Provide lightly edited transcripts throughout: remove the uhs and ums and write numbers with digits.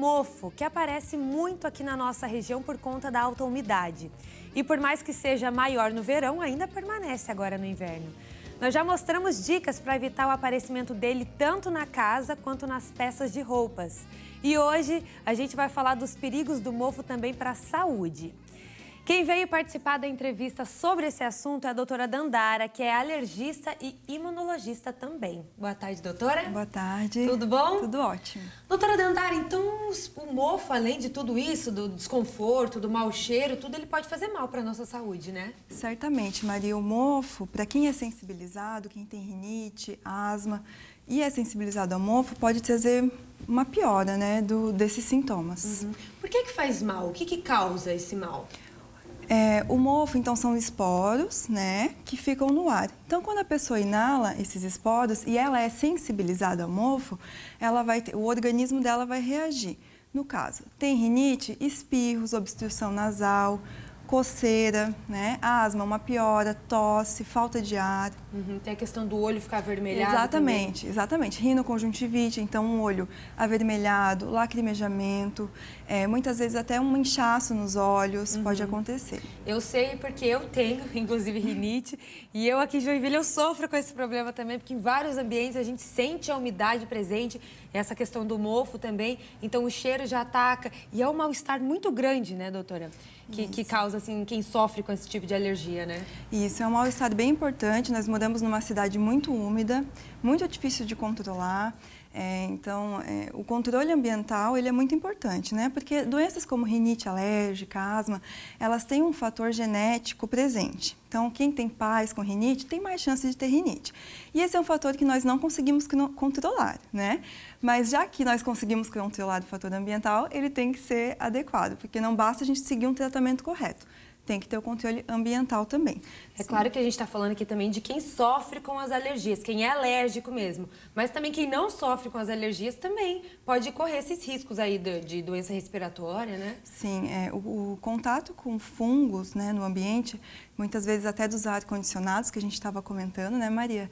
mofo, que aparece muito aqui na nossa região por conta da alta umidade. E por mais que seja maior no verão, ainda permanece agora no inverno. Nós já mostramos dicas para evitar o aparecimento dele tanto na casa quanto nas peças de roupas. E hoje a gente vai falar dos perigos do mofo também para a saúde. Quem veio participar da entrevista sobre esse assunto é a doutora Dandara, que é alergista e imunologista também. Boa tarde, doutora. Boa tarde. Tudo bom? Tudo ótimo. Doutora Dandara, então o mofo, além de tudo isso, do desconforto, do mau cheiro, tudo ele pode fazer mal para a nossa saúde, né? Certamente, Maria. O mofo, para quem é sensibilizado, quem tem rinite, asma e é sensibilizado ao mofo, pode trazer uma piora, né, desses sintomas. Uhum. Por que faz mal? O que causa esse mal? O mofo, então, são esporos, né, que ficam no ar. Então, quando a pessoa inala esses esporos e ela é sensibilizada ao mofo, o organismo dela vai reagir. No caso, tem rinite, espirros, obstrução nasal, coceira, né, asma, uma piora, tosse, falta de ar. Uhum, tem a questão do olho ficar avermelhado. Exatamente, também. exatamente. Rinoconjuntivite, então um olho avermelhado, lacrimejamento, muitas vezes até um inchaço nos olhos pode acontecer. Eu sei porque eu tenho, inclusive, rinite, e eu aqui em Joinville eu sofro com esse problema também, porque em vários ambientes a gente sente a umidade presente, essa questão do mofo também, então o cheiro já ataca, e é um mal-estar muito grande, né, doutora? Que causa, assim, quem sofre com esse tipo de alergia, né? Isso, é um mal-estar bem importante. Nós moramos numa cidade muito úmida, muito difícil de controlar. Então, o controle ambiental ele é muito importante, né? Porque doenças como rinite alérgica, asma, elas têm um fator genético presente. Então, quem tem pais com rinite tem mais chance de ter rinite. E esse é um fator que nós não conseguimos controlar, né? Mas já que nós conseguimos controlar o fator ambiental, ele tem que ser adequado, porque não basta a gente seguir um tratamento correto. Tem que ter o controle ambiental também. É claro que a gente está falando aqui também de quem sofre com as alergias, quem é alérgico mesmo. Mas também quem não sofre com as alergias também pode correr esses riscos aí de doença respiratória, né? Sim, o contato com fungos, né, no ambiente, muitas vezes até dos ar-condicionados que a gente estava comentando, né, Maria?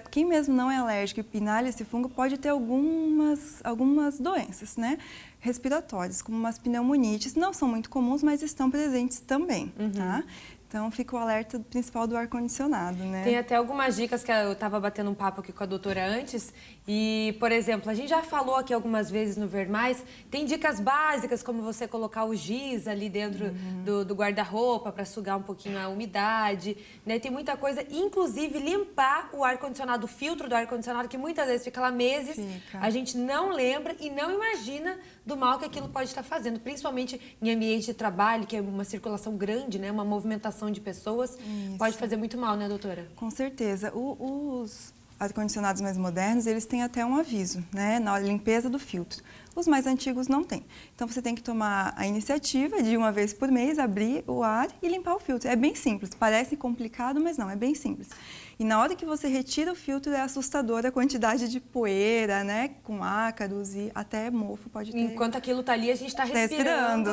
Quem mesmo não é alérgico e inala esse fungo pode ter algumas doenças, né? Respiratórias, como umas pneumonites, não são muito comuns, mas estão presentes também, tá? Então, fica o alerta principal do ar-condicionado, né? Tem até algumas dicas que eu estava batendo um papo aqui com a doutora antes. E, por exemplo, a gente já falou aqui algumas vezes no Ver Mais, tem dicas básicas como você colocar o giz ali dentro do guarda-roupa para sugar um pouquinho a umidade, né? Tem muita coisa, inclusive limpar o ar-condicionado, o filtro do ar-condicionado, que muitas vezes fica lá meses, a gente não lembra e não imagina do mal que aquilo pode estar fazendo, principalmente em ambiente de trabalho, que é uma circulação grande, né? Uma movimentação de pessoas, pode fazer muito mal, né, doutora? Com certeza. Os ar-condicionados mais modernos, eles têm até um aviso, né, na limpeza do filtro. Os mais antigos não têm. Então, você tem que tomar a iniciativa de uma vez por mês, abrir o ar e limpar o filtro. É bem simples, parece complicado, mas não, é bem simples. E na hora que você retira o filtro, é assustadora a quantidade de poeira, né, com ácaros e até mofo pode ter. Enquanto aquilo tá ali, a gente tá respirando.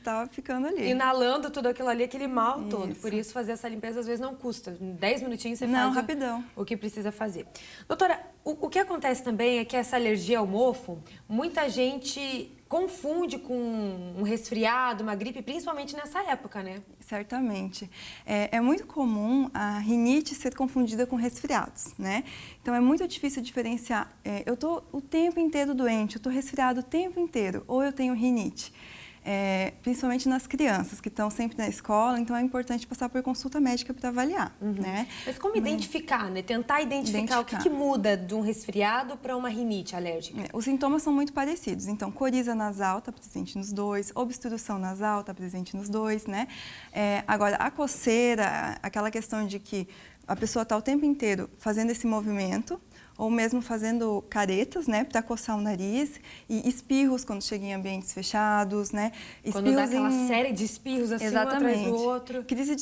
Tá ficando ali. Inalando tudo aquilo ali, aquele mal todo. Por isso, fazer essa limpeza às vezes não custa. Em 10 minutinhos você faz rapidão. O que precisa fazer. Doutora, o que acontece também é que essa alergia ao mofo, muita gente confunde com um resfriado, uma gripe, principalmente nessa época, né? Certamente. É muito comum a rinite ser confundida com resfriados, né? Então, é muito difícil diferenciar. Eu estou o tempo inteiro doente, eu estou resfriado o tempo inteiro, ou eu tenho rinite. Principalmente nas crianças que estão sempre na escola, então é importante passar por consulta médica para avaliar, né? Mas como identificar, né? Tentar identificar o que muda de um resfriado para uma rinite alérgica. Os sintomas são muito parecidos, então coriza nasal está presente nos dois, obstrução nasal está presente nos dois, né? Agora, a coceira, aquela questão de que a pessoa está o tempo inteiro fazendo esse movimento, ou mesmo fazendo caretas, né, para coçar o nariz, e espirros quando chega em ambientes fechados, né? Quando dá aquela série de espirros assim, um atrás do outro. Crise de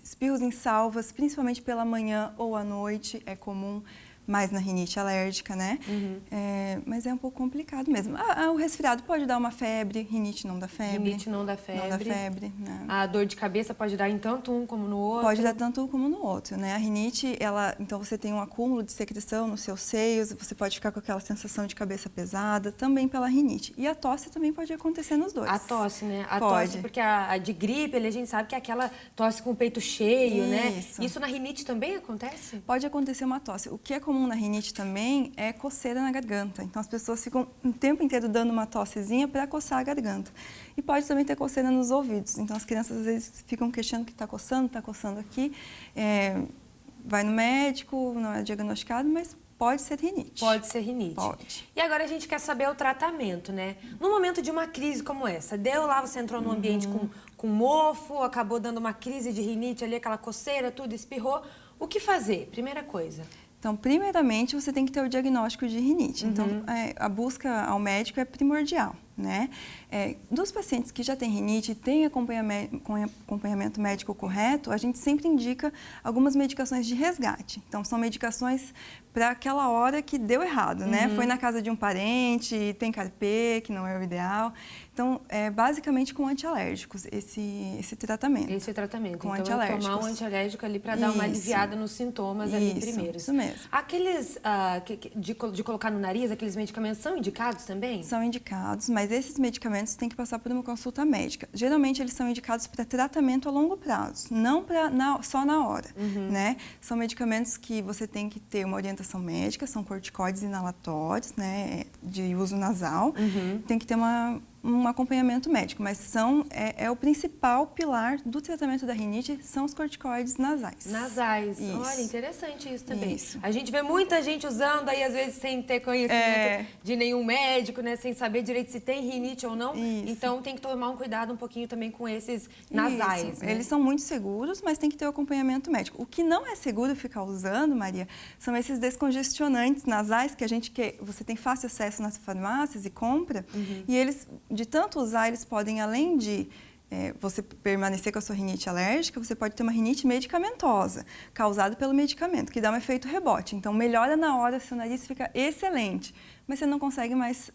espirros em salvas, principalmente pela manhã ou à noite, é comum. mais na rinite alérgica, né? Mas é um pouco complicado mesmo. O resfriado pode dar uma febre, rinite não dá febre. Rinite não dá febre. Não dá febre, né? A dor de cabeça pode dar em tanto um como no outro. Pode dar tanto um como no outro, né? A rinite, então você tem um acúmulo de secreção nos seus seios, você pode ficar com aquela sensação de cabeça pesada, também pela rinite. E a tosse também pode acontecer nos dois. A tosse, né? A pode. tosse, porque a de gripe, a gente sabe que é aquela tosse com o peito cheio, né? Isso na rinite também acontece? Pode acontecer uma tosse. O que é comum na rinite também é coceira na garganta. Então, as pessoas ficam o tempo inteiro dando uma tossezinha para coçar a garganta. E pode também ter coceira nos ouvidos. Então, as crianças às vezes ficam questionando que está coçando aqui. Vai no médico, não é diagnosticado, mas pode ser rinite. Pode ser rinite. Pode. E agora a gente quer saber o tratamento, né? No momento de uma crise como essa, deu lá, você entrou num ambiente com mofo, acabou dando uma crise de rinite ali, aquela coceira, tudo espirrou. O que fazer? Primeira coisa. Então, primeiramente, você tem que ter o diagnóstico de rinite. Então, a busca ao médico é primordial, né? Dos pacientes que já têm rinite e têm acompanhamento médico correto, a gente sempre indica algumas medicações de resgate. Então, são medicações para aquela hora que deu errado, né? Foi na casa de um parente, tem carpê, que não é o ideal. Então, basicamente com antialérgicos, esse tratamento. Esse tratamento. Com então, antialérgicos. Tomar um antialérgico ali para dar uma aliviada nos sintomas ali primeiro. Isso mesmo. Aqueles de colocar no nariz, aqueles medicamentos são indicados também? São indicados, mas esses medicamentos têm que passar por uma consulta médica. Geralmente, eles são indicados para tratamento a longo prazo, não só na hora, né? São medicamentos que você tem que ter uma orientação médica, são corticoides inalatórios, né, de uso nasal. Tem que ter um acompanhamento médico, mas é o principal pilar do tratamento da rinite, são os corticoides nasais. Nasais. Isso. Olha, interessante isso também. Isso. A gente vê muita gente usando aí, às vezes, sem ter conhecimento de nenhum médico, né? Sem saber direito se tem rinite ou não. Isso. Então, tem que tomar um cuidado um pouquinho também com esses nasais. Né? Eles são muito seguros, mas tem que ter o acompanhamento médico. O que não é seguro ficar usando, Maria, são esses descongestionantes nasais que você tem fácil acesso nas farmácias e compra, e eles, de tanto usar, eles podem, além de você permanecer com a sua rinite alérgica, você pode ter uma rinite medicamentosa, causada pelo medicamento, que dá um efeito rebote. Então, melhora na hora, seu nariz fica excelente, mas você não consegue mais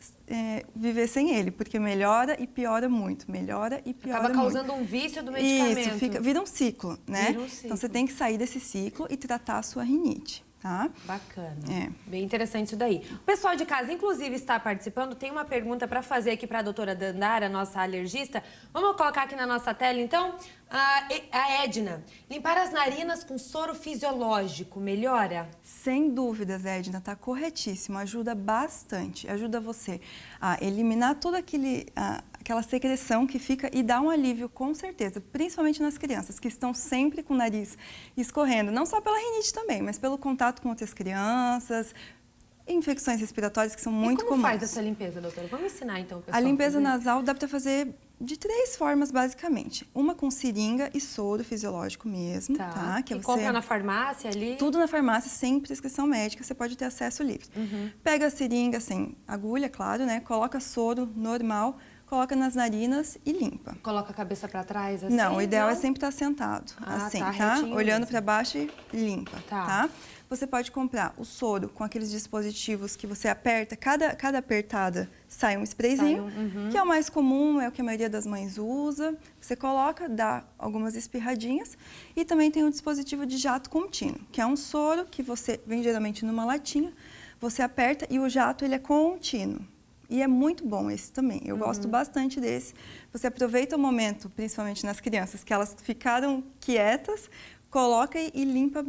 viver sem ele, porque melhora e piora muito, melhora e piora muito. Acaba causando um vício do medicamento. Isso, vira um ciclo, né? Vira um ciclo. Então, você tem que sair desse ciclo e tratar a sua rinite. Tá? Bacana. Bem interessante isso daí. O pessoal de casa, inclusive, está participando. Tem uma pergunta para fazer aqui para a doutora Dandara, nossa alergista. Vamos colocar aqui na nossa tela, então. A Edna, limpar as narinas com soro fisiológico melhora? Sem dúvidas, Edna, tá corretíssimo. Ajuda bastante. Ajuda você a eliminar toda aquela secreção que fica e dá um alívio, com certeza, principalmente nas crianças, que estão sempre com o nariz escorrendo, não só pela rinite também, mas pelo contato com outras crianças, infecções respiratórias que são muito comuns. Como faz essa limpeza, doutora? Vamos ensinar, então, o pessoal. A limpeza nasal dá para fazer de 3 formas, basicamente. Uma com seringa e soro fisiológico mesmo, tá? Que compra na farmácia ali? Tudo na farmácia, sem prescrição médica, você pode ter acesso livre. Pega a seringa sem agulha, claro, né? Coloca soro normal, coloca nas narinas e limpa. Coloca a cabeça para trás, assim? Não, o ideal é sempre estar sentado, assim, tá? Olhando para baixo e limpa, tá? Você pode comprar o soro com aqueles dispositivos que você aperta, cada apertada sai um sprayzinho, que é o mais comum, é o que a maioria das mães usa. Você coloca, dá algumas espirradinhas e também tem um dispositivo de jato contínuo, que é um soro que vem geralmente numa latinha, você aperta e o jato ele é contínuo. E é muito bom esse também, eu gosto bastante desse. Você aproveita o momento, principalmente nas crianças, que elas ficaram quietas, coloca e limpa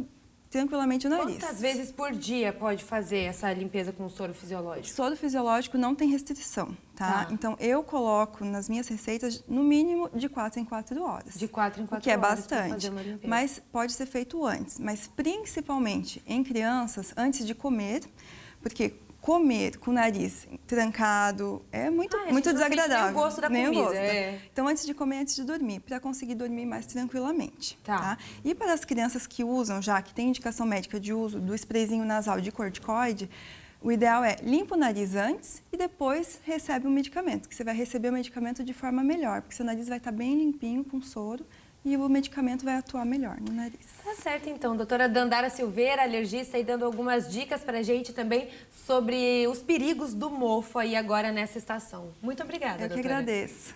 tranquilamente o nariz. Quantas vezes por dia pode fazer essa limpeza com soro fisiológico? Soro fisiológico não tem restrição, tá? Então, eu coloco nas minhas receitas, no mínimo, de 4 em 4 horas. De 4 em 4 horas. Que é bastante, fazer uma limpeza. Mas pode ser feito antes. Mas, principalmente em crianças, antes de comer, porque comer com o nariz trancado é muito desagradável. Nem o gosto da comida. Então, antes de comer, antes de dormir, para conseguir dormir mais tranquilamente. Tá? E para as crianças que usam já, que tem indicação médica de uso do sprayzinho nasal de corticoide, o ideal é limpa o nariz antes e depois recebe o medicamento, que você vai receber o medicamento de forma melhor, porque seu nariz vai estar bem limpinho com soro e o medicamento vai atuar melhor no nariz. Tá certo, então. Doutora Dandara Silveira, alergista, aí dando algumas dicas pra gente também sobre os perigos do mofo aí agora nessa estação. Muito obrigada, doutora. Eu que agradeço.